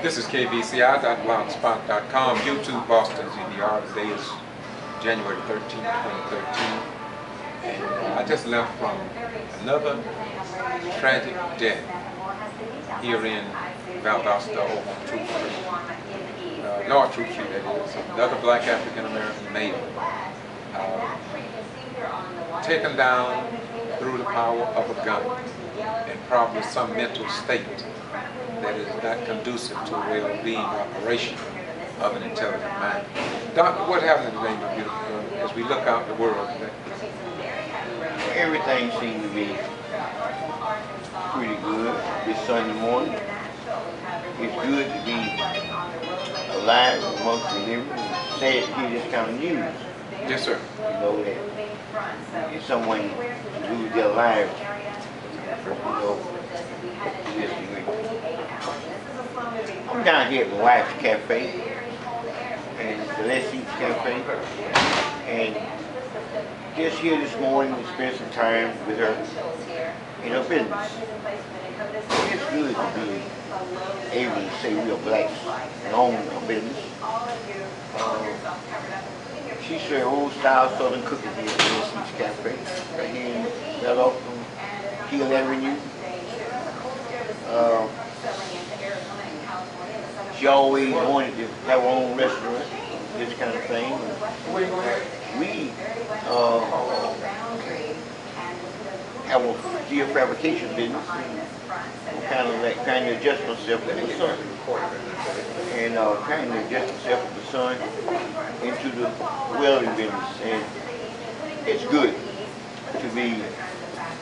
This is KBCI.blogspot.com, YouTube, Boston, G.B.R. Today is January 13th, 2013. And I just left from another tragic death here in Valdosta over Troop Street. North Troop Street, that is. Another black African-American male taken down through the power of a gun and probably some mental state that is not conducive to a well-being operation of an intelligent mind. Doctor, what happened today, my beautiful girl, as we look out the world today? Everything seems to be pretty good this Sunday morning. It's good to be alive amongst the living. It's sad to hear this kind of news. Yes, sir. You know that if someone lose their lives, I'm down here at my wife's cafe, and the Celestine's Cafe, and just here this morning to spend some time with her in her business. It's good to be able to say we are black and own our business. She serves old-style Southern cooking here at the Celestine's Cafe, right here in Bell Oak on Hill Avenue. She always wanted to have her own restaurant, this kind of thing. We have a steel fabrication business, kind of like trying to adjust myself with the sun, and trying to adjust myself with the sun into the welding business. And it's good to be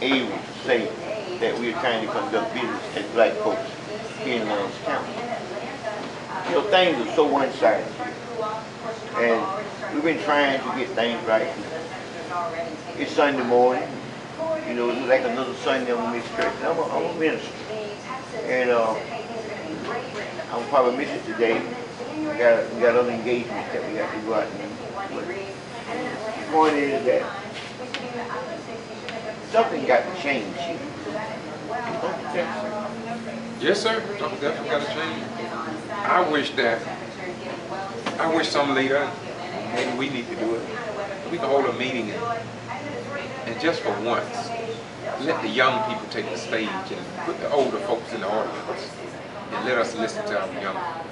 able to say that we are trying to conduct business as black folks here in Rhynes County. You know, things are so one-sided, and we've been trying to get things right. It's Sunday morning, you know, it's like another Sunday on this church. I'm a minister, and I'll probably miss it today. We got other engagements that we have to go out and do. The point is that something got to change. Yes, sir. Something definitely got to change. I wish some leader, maybe we need to do it, we can hold a meeting and just for once, let the young people take the stage and put the older folks in the audience and let us listen to our young people.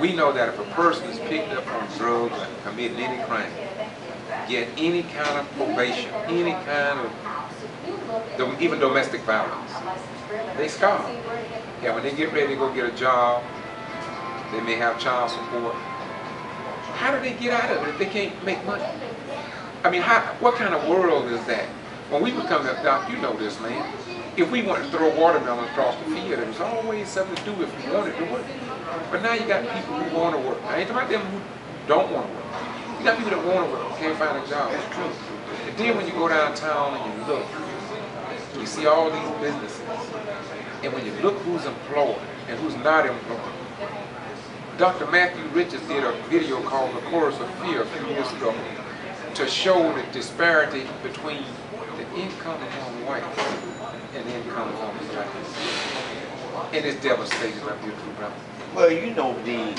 We know that if a person is picked up on drugs and committing any crime, get any kind of probation, any kind of, even domestic violence, they scar. Yeah, when they get ready to go get a job, they may have child support. How do they get out of it if they can't make money? I mean, what kind of world is that? When we would come up, Doc, you know this, man. If we wanted to throw watermelon across the field, there was always something to do if we wanted to work. But now you got people who want to work. I ain't talking about them who don't want to work. You got people that want to work, can't find a job. That's true. And then when you go downtown and you look, you see all these businesses. And when you look who's employed and who's not employed, Dr. Matthew Richards did a video called The Chorus of Fear a few years ago to show the disparity between the income among whites and the income among blacks. And it's devastating, my beautiful brother. Well, you know, the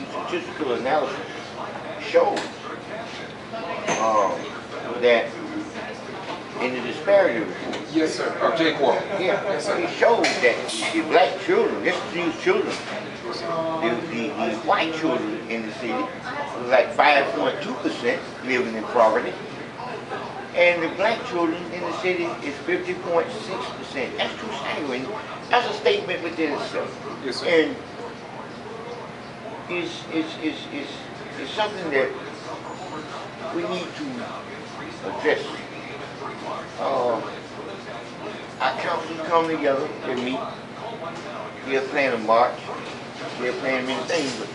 statistical analysis shows that in the disparity report. Yes, sir. G.B.R. Yeah, yes, sir. It shows that the black children, these children, the white children in the city, like 5.2% living in poverty, and the black children in the city is 50.6%. That's too staggering. That's a statement within itself. Yes, sir. And it's something that we need to address. Our councils come together, they meet, they're planning a march, they're planning many things, but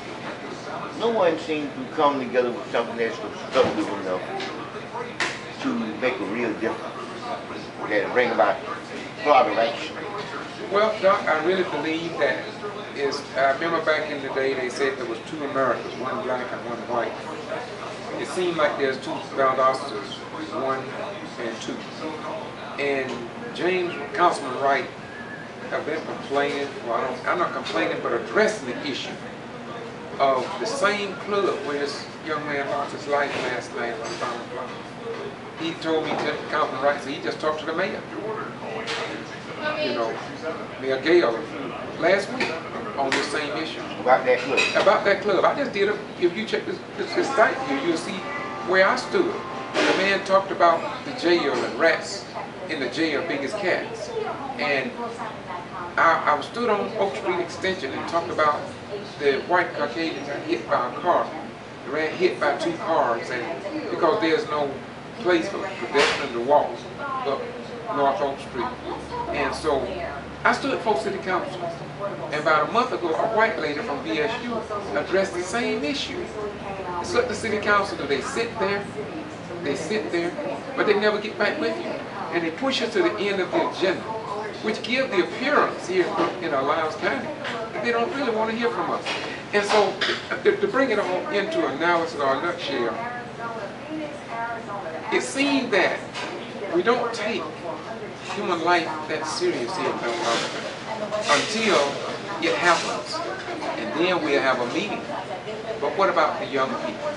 no one seems to come together with something that's constructive enough to make a real difference, that bring about broader action. Well, Doc, I really believe that I remember back in the day they said there was two Americas, one black and one white. It seemed like there's two Valdostas, 1 and 2. And Councilman Wright have been complaining, well, I'm not complaining, but addressing the issue of the same club where this young man lost his life last night on Farm Block. He told me to count the rights, so he just talked to the mayor. You know, Mayor Gale last week on the same issue. About that club? About that club. I just did if you check this site here, you'll see where I stood. The man talked about the jail and rats in the jail, big as cats. And I stood on Oak Street Extension and talked about the white Caucasians got hit by a car. They ran hit by 2 cars, and because there's no place for pedestrians to walk up North Oak Street. And so I stood for City Council. And about a month ago, a white lady from BSU addressed the same issue. It's what the City Council do. They sit there, but they never get back with you. And they push us to the end of the agenda, which give the appearance here in Lyons County that they don't really want to hear from us. And so, to bring it all into analysis or a nutshell, it seems that we don't take human life that serious here in America until it happens, and then we'll have a meeting. But what about the young people?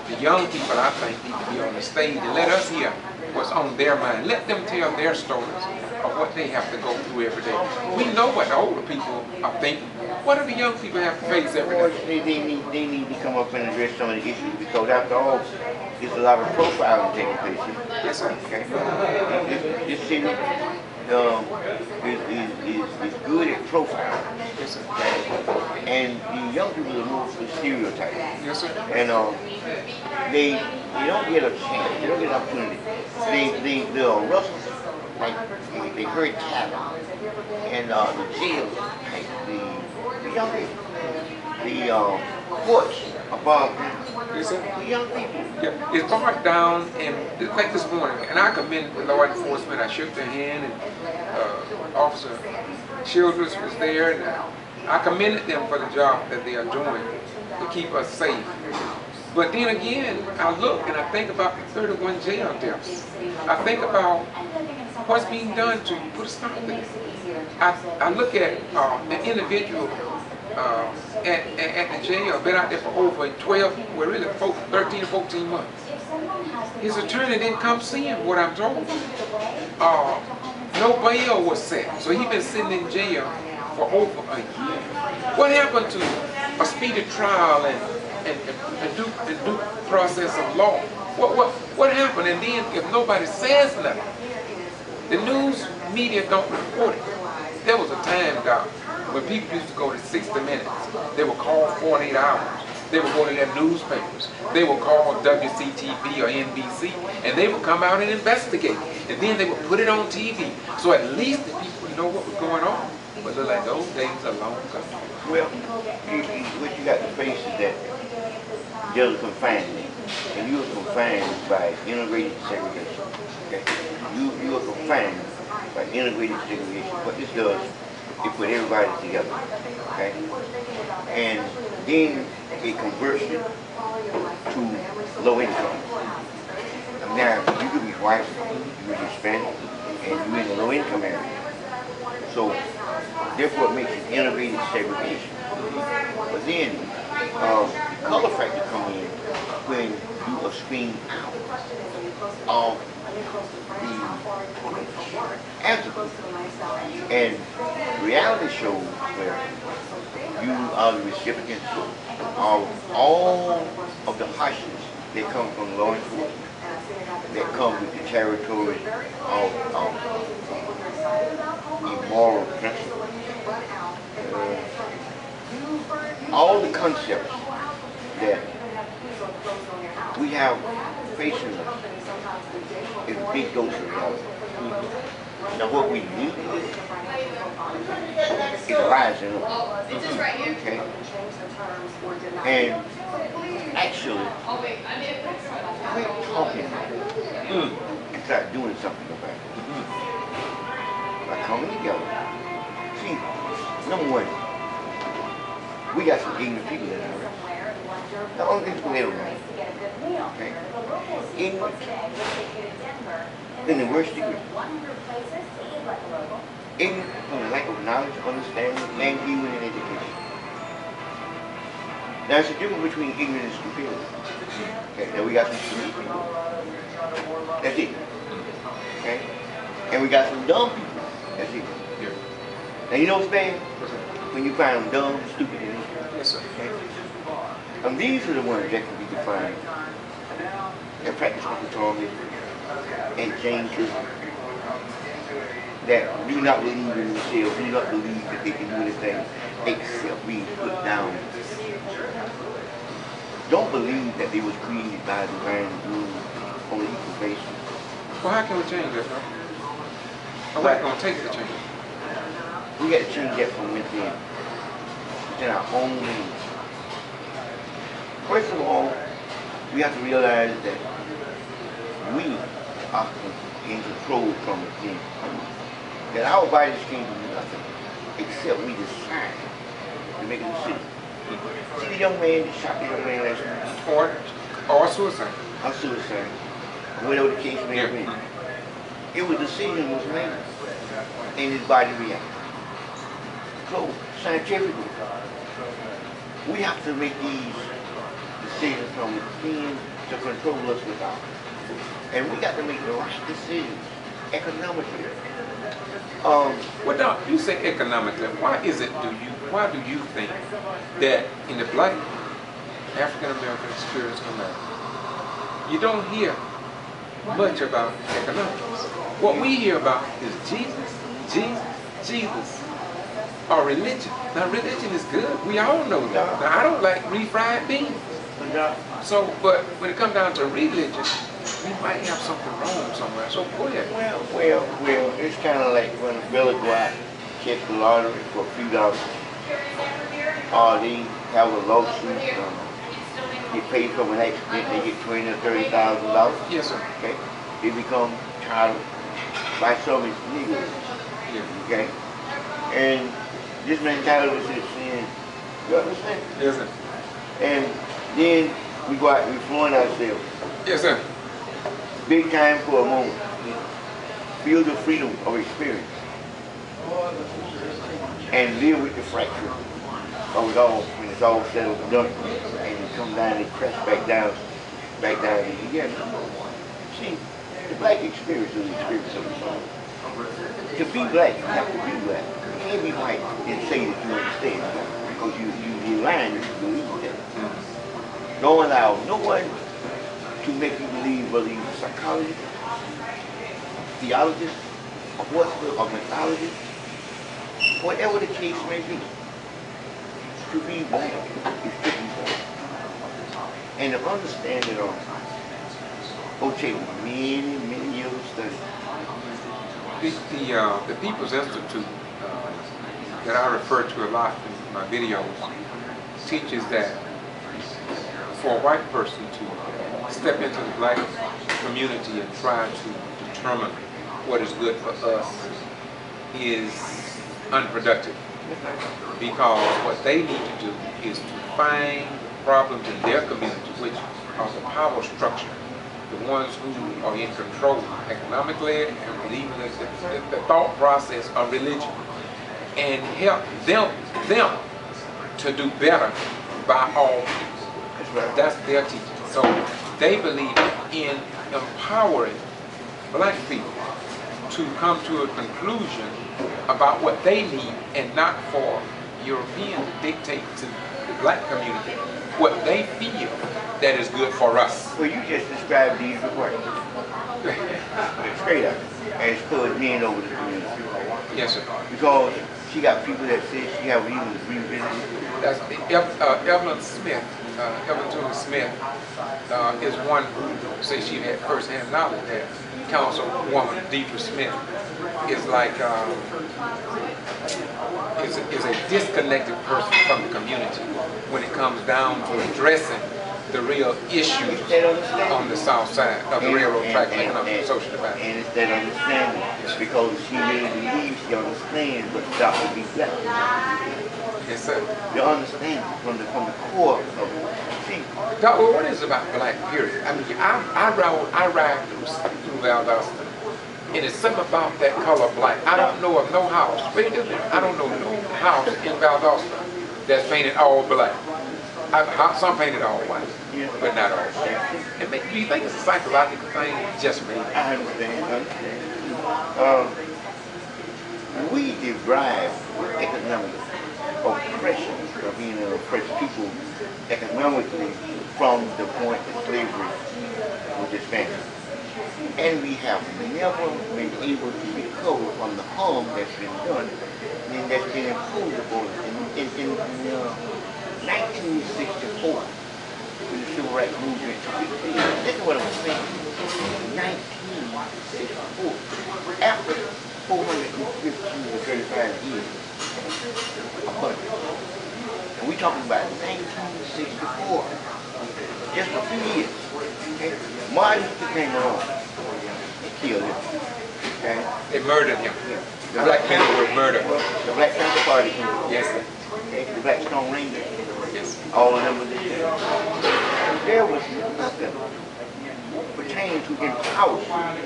The young people, I think, need to be on the stage and let us hear what's on their mind. Let them tell their stories of what they have to go through every day. We know what the older people are thinking. What do the young people have to face every day? They need to come up and address some of the issues, because after all, there's a lot of profiling taking place here. Yes, sir. Okay. This city is good at profiling. Yes, sir. Okay. And the young people are moved to stereotypes. Yes, sir. And they don't get a chance, they don't get an opportunity. They are rustled, like they heard cattle, and the jail, like the young people, the courts above the young people. Yeah, it's hard down, and like this morning, and I commend the law enforcement. I shook their hand, and Officer Childress was there, and I commended them for the job that they are doing to keep us safe. But then again, I look and I think about the 31 jail deaths. I think about what's being done to put a stop to this. I look at the individual at the jail, been out there for over 12, well really 13 or 14 months. His attorney didn't come see him, what I'm told. No bail was set, so he's been sitting in jail for over a year. What happened to a speedy trial and due process of law? What happened? And then if nobody says nothing, the news media don't report it. There was a time, Doc, when people used to go to 60 Minutes. They would call 48 Hours. They would go to their newspapers. They would call WCTV or NBC, and they would come out and investigate. And then they would put it on TV, so at least the people would know what was going on. But look like those days are long gone. Well, what you got to face is that there's confinement, and you are confined by integrated segregation. Okay? You are confined by integrated segregation. What this does, it put everybody together. Okay? And then it converts it to low income. Now, you could be white, you could be Hispanic, and you're in a low income area. So, therefore it makes it integrated segregation. But then, the color factor comes in when you are screened out of the answer. And reality shows where you are the recipients of all of the harshness that come from law enforcement, that come with the territory of immoral principles. All the concepts that we have facing us is a big dose of reality. Now what we need is rising up. Okay? And actually, we're talking and start doing something about it. By coming together. See, number one, we got some ignorant people in there. The only thing is they don't know. Okay? Ignorant in the worst degree. ignorant from the lack of knowledge, understanding, and even in education. Now, there's a difference between ignorant and stupidity. Okay, now we got some stupid people. That's it. Okay? And we got some dumb people. That's it. Yeah. Now, you know what's bad? When you find them dumb, stupid, and ignorant. Yes, sir. Okay? And these are the ones that can be defined and practice autonomy and changes that do not believe in themselves, do not believe that they can do anything except being put down. Don't believe that they was created by divine rule on an equal basis. Well, how can we change that, bro? Or what's going to take to change it? We got to change that from within our own being. First of all, we have to realize that we are in control from within. That our bodies can't do nothing except we decide to make a decision. See the young man that shot the young man last night? Or suicide. Or suicide. Whatever the case may be. It was a decision was made and his body reacted. So scientifically, we have to make these decisions from within to control us without. And we got to make the right decisions economically. Well, now, you say economically. Why do you think that in the black African-American experience in America, you don't hear much about economics? What we hear about is Jesus, or religion. Now, religion is good. We all know that. Now, I don't like refried beans. So, but when it comes down to religion, we might have something wrong somewhere. So go ahead. Well, it's kind of like when a fella go out, check the lottery for a few dollars. Or they have a lawsuit, get paid from an accident, they get $20,000 or $30,000. Yes, sir. Okay? They become titled by some as legal. Yeah. Okay? And this mentality is sin. You understand? Yes, sir. And then we go out and we flaunt ourselves. Yes, sir. Big time for a moment. Feel the freedom of experience. And live with the fracture of it all when it's all settled and done. And you come down and crash back down again. See, the black experience is the experience of the soul. To be black, you have to be black. You can't be white and say that you understand that. Because you're lying if you believe that. Don't allow no one to make you believe whether you're a psychologist, theologist, or mythologist, whatever the case may be. To be black is to be black. And to understand it all, will take many, many years of study. The People's Institute that I refer to a lot in my videos teaches that for a white person to step into the black community and try to determine what is good for us is unproductive, because what they need to do is to find problems in their community, which are the power structure, the ones who are in control economically and believe in the thought process of religion, and help them to do better by all people. That's their teaching. So they believe in empowering black people to come to a conclusion about what they need, and not for Europeans to dictate to the black community what they feel that is good for us. Well, you just described these reports. Straight up. As far as being over the community. Yes, sir. Because she got people that say she have even revisited. That's Evelyn Smith. Evelyn Toomey Smith is one who says she had first-hand knowledge that Councilwoman Deidre Smith is like is a disconnected person from the community when it comes down to addressing the real issues on the south side of the railroad track and economic and social development. And it's that understanding, because she really believes she understands what it's to be black. Yes, sir. You understand from the core of it. See, Doc, well, what is it about black period? I mean, I ride through Valdosta And it's something about that color black. I don't know of no house. Wait a minute. I don't know no house in Valdosta that's painted all black. Some painted all white, but not all black. And do you think it's a psychological thing? Just maybe. I understand. We derive economic oppression of being oppressed people economically from the point that slavery was disbanded. And we have never been able to recover from the harm that's been done and that's been imposed upon us. In 1964, when the Civil Rights Movement took its place, this is what I'm saying. 1964, after 415 or 35 years, and we're talking about 1964, just a few years. Okay? Martin Luther came along and killed him. Okay? They murdered him. Yeah. The black people were murdered. The Black Panther Party came along. Yes, sir. Okay? The Black Stone Rangers. Yes. All of them were there. There was nothing pertaining to empowerment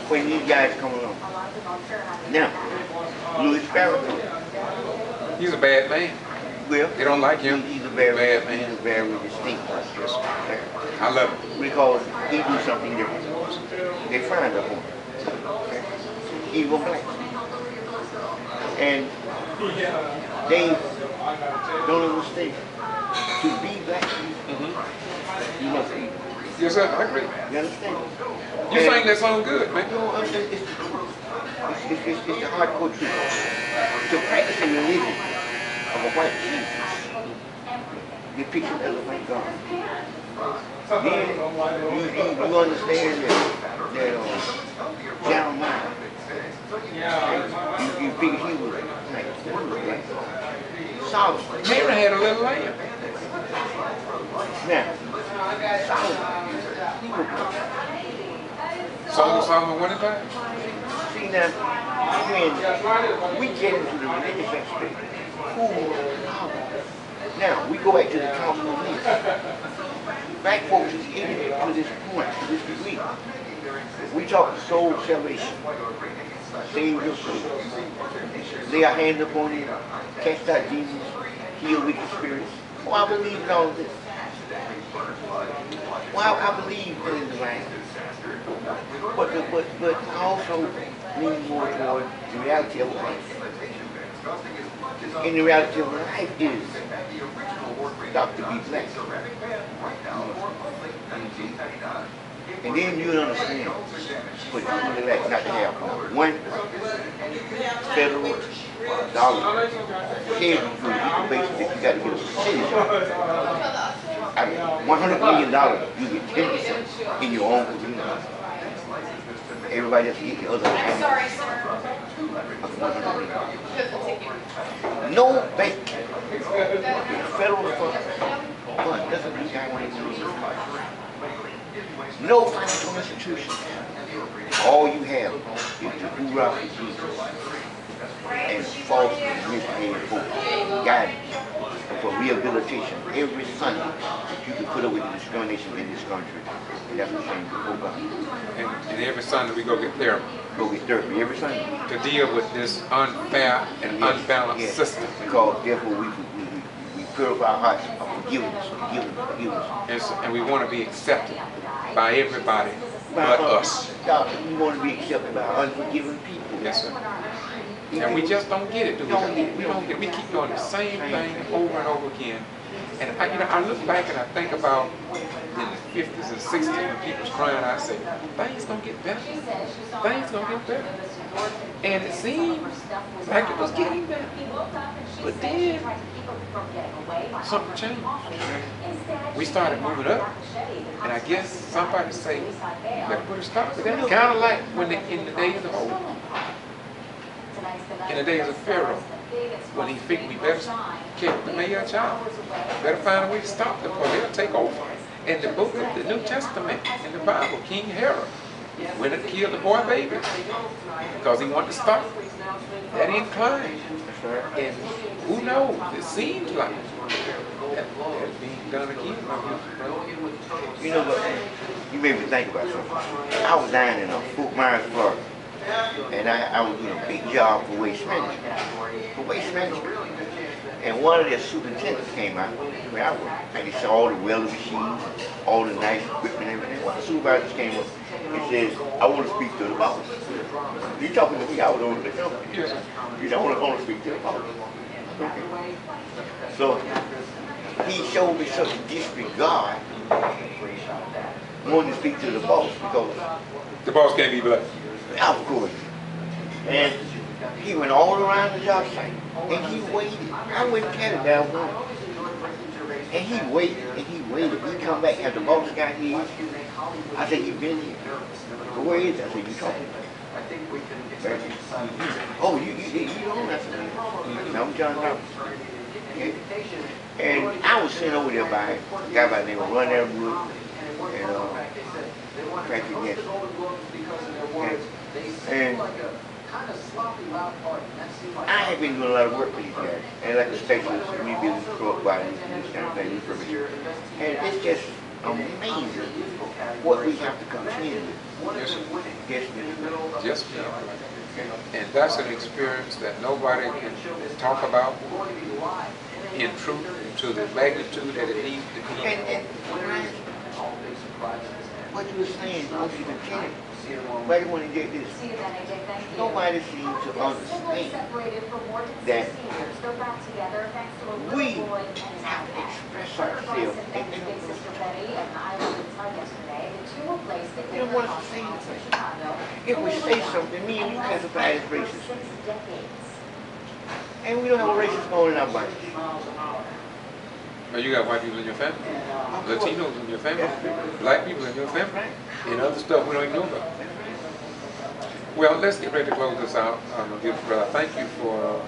when these guys come along. Now, Louis Farrakhan. He's a bad man. Well, they don't like him. He's a very bad man. He's a very distinct person. Okay? I love him. Because he do something different. They frowned upon him. Okay? Evil black. And they don't understand. To be black, you must be. Yes, sir. I agree. You understand? You sang that song good, man. No, it's the truth. It's the hardcore truth. To practice a religion of a white Jesus, you picture as a white God. Then you understand that Jeremiah, you figure he was like Solomon. Mary had a little lamb. Now, Solomon, he was Solomon 1 and 5. See now, when we get into the religious aspect, now we go back to the council of Nice. Black folks is ignorant to this point, to this degree. We talk soul salvation. Save your soul. Lay our hands upon it, cast out demons, heal wicked spirits. Oh, I believe in all of this. Well, I believe in the divine. But I also lean more toward the reality of life. And the reality of life is Dr. B. Black. And then you'll understand what you really like not to have one federal dollar heavy food. You can basically, you got to get a percentage of it. I mean, $100 million, you get 10% in your own community. Everybody else get the other half. Sorry, sir. No bank, federal fund doesn't mean I want to. No financial institution. All you have is the hoorah for Jesus and false misguided hope, guidance for rehabilitation every Sunday that you can put up with the discrimination in this country. And that's what shame to go by. And every Sunday we go get therapy. Go get therapy every Sunday. To deal with this unfair and unbalanced system. Because therefore we purify our hearts of forgiveness. And we want to be accepted by everybody but us. We want to be accepted by unforgiving people. Yes, sir. And we just don't get it, do we? We don't get it. We keep doing the same thing over and over again. And I look back and I think about in the 50s and 60s when people was crying, I say, things gonna get better. Things gonna get better. And it seemed like it was getting better. But then something changed. We started moving up. And I guess somebody say, you better put a stop to that. Kind of like when in the days of old. In the days of Pharaoh, when he figured we better keep the male child, better find a way to stop them or they'll take over. And the book of the New Testament in the Bible, King Herod, went and killed the boy baby because he wanted to stop that incline. And who knows? It seems like that's being done again. You know what? You made me think about something. I was down in Fort Myers, Florida. And I was doing a big job for waste management. For waste management. And one of their superintendents came out where I worked, and he saw all the welding machines, all the nice equipment and everything. One of the supervisors came up and says, I want to speak to the boss. He talking to me, I was over the company. He said, I want to speak to the boss. Okay. So he showed me such disregard wanting to speak to the boss because the boss can't be black. of course. And he went all around the job site and he waited. I went and carried down one. And he waited and he waited. He come back after the boss got here. I said, you been here? So where is it? I said, you talking about? Oh, you don't? I said, no, I'm John Roberts. Okay. And I was sent over there by a guy by the name of Run Wood and Patrick Jensen. Okay. And I have been doing a lot of work for these guys, and like a specialist in rebuilding truck bodies and this kind of thing, refurbishing. And it's just amazing what we have to contend with. Yes, and that's an experience that nobody can talk about in truth to the magnitude that it needs to be. And what you were saying, what you were telling, why do you want to get this? Nobody seems to understand that we have to express ourselves and we don't want to say anything. If we say something, me and you classify as racist. And we don't have a racist bone in our bodies. Well, you got white people in your family, Latinos in your family, black people in your family, and other stuff we don't even know about. Well, let's get ready to close this out. Brother, thank you for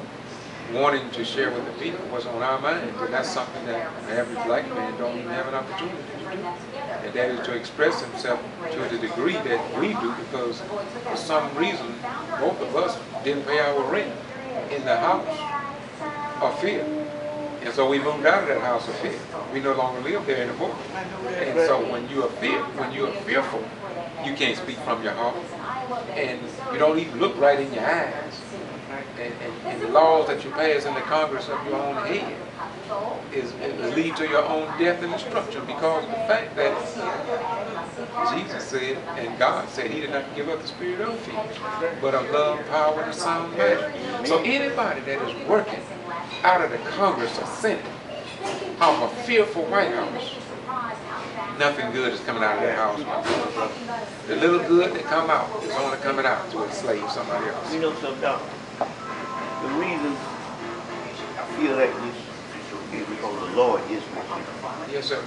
wanting to share with the people what's on our minds, and that's something that the average black man don't even have an opportunity to do. And that is to express himself to the degree that we do, because for some reason, both of us didn't pay our rent in the house of fear. And so we moved out of that house of fear. We no longer live there anymore. And so when you are fearful, you can't speak from your heart. And you don't even look right in your eyes. And the laws that you pass in the Congress of your own head is lead to your own death and destruction, because of the fact that Jesus said and God said He did not give up the spirit of fear, but of love, power, and a sound mind. So anybody that is working out of the Congress or Senate of a fearful White House, nothing good is coming out of that house, my brother. The little good that come out is only coming out to enslave somebody else. You know something, Doc? The reason I feel like this is because the Lord is with me. Yes, sir.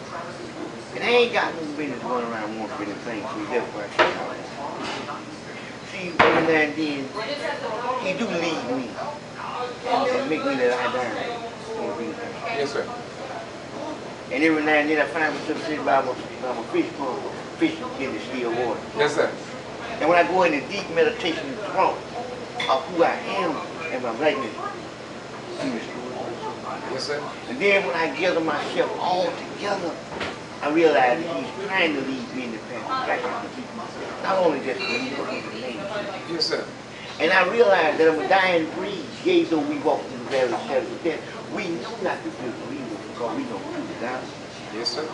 And I ain't got no business going around wanting things, so that's why I say all that. See, every now and then, He do lead me and make me lie down. Yes, sir. And every now and then I find myself sitting by my fish pond, fishing in the still water. Yes, sir. And when I go into deep meditation and thought of who I am and my blackness, He restores me. Yes, sir. And then when I gather myself all together, I realize that He's trying to lead me in the path of blackness. Not only just for me, but for the nation. Yes, sir. And I realize that I'm a dying breed. Yea, though we walk in the valley of shadows of death, we know not to fear for evil, because we know who is God. Yes, sir.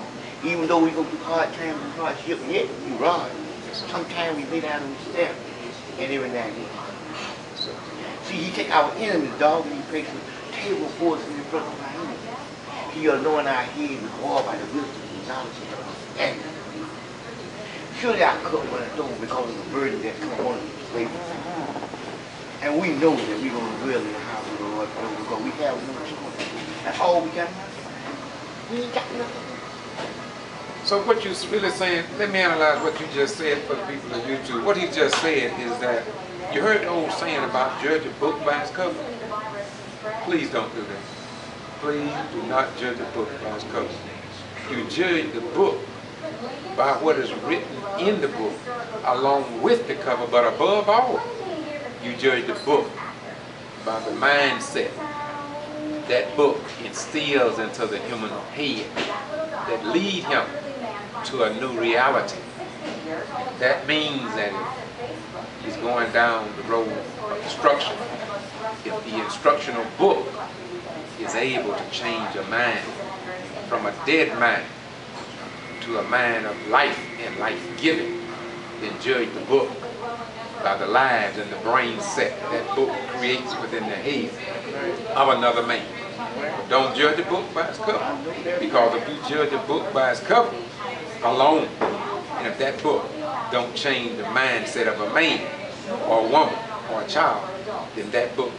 Even though we go through hard times and hardship, yet we run. Sometimes we lay down and we step, and every now and then. See, He take our enemies, dog, and He places a table for us in front of our enemies. He anoint our head with oil by the wisdom and knowledge and understanding. Surely our cup runneth over because of the burden that come on us away from us. And we know that we're going to dwell in the house of the Lord forever, because we have no choice. That's all we got. We ain't got nothing. So what you're really saying, let me analyze what you just said for the people on YouTube. What he just said is that you heard the old saying about judge a book by its cover. Please don't do that. Please do not judge a book by its cover. You judge the book by what is written in the book along with the cover, but above all, you judge the book by the mindset that book instills into the human head that lead him to a new reality. That means that if is going down the road of destruction. If the instructional book is able to change a mind from a dead mind to a mind of life and life-giving, then judge the book by the lives and the brain set that book creates within the head of another man. But don't judge a book by its cover, because if you judge a book by its cover alone, and if that book don't change the mindset of a man or a woman or a child, then that book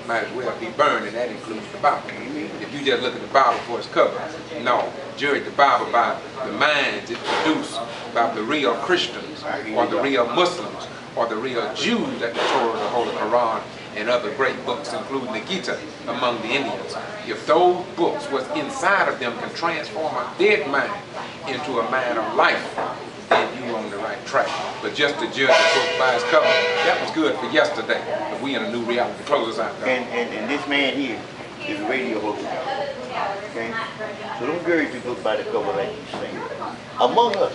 might as well be burned, and that includes the Bible. If you just look at the Bible for its cover, no, judge the Bible by the minds it produced by the real Christians or the real Muslims or the real Jews that the Torah, the Holy Quran, and other great books, including the Gita, among the Indians. If those books, what's inside of them, can transform a dead mind into a mind of life, then you on the right track. But just to judge the book by its cover, that was good for yesterday. But we in a new reality. Close us out, though. And this man here is a radio host. Okay? So don't judge the book by the cover like he's saying. Among us,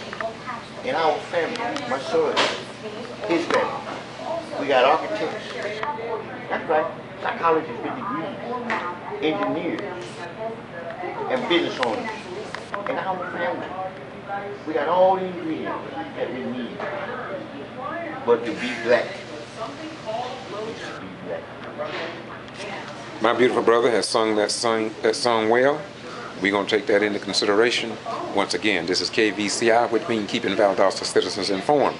in our family, my son, his family, we got architects. That's right. Psychologists with degrees, engineers, and business owners. In our family, we got all the ingredients that we need. But to be black is to be black. My beautiful brother has sung that song well. We're going to take that into consideration. Once again, this is KVCI, which means keeping Valdosta citizens informed.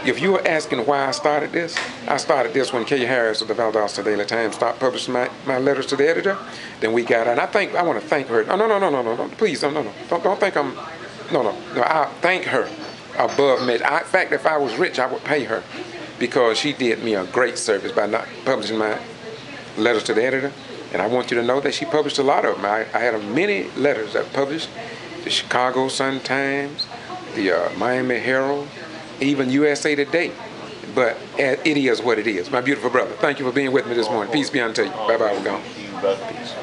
If you are asking why I started this when Kay Harris of the Valdosta Daily Times stopped publishing my letters to the editor. Then we got, and I want to thank her. No, please, don't think I'm, no, I thank her above me. In fact, if I was rich, I would pay her, because she did me a great service by not publishing my letters to the editor. And I want you to know that she published a lot of them. I had many letters that published, the Chicago Sun-Times, the Miami Herald, even USA Today. But it is what it is. My beautiful brother, thank you for being with me this morning. Peace be unto you. Bye-bye, we're gone. See you, brother. Peace.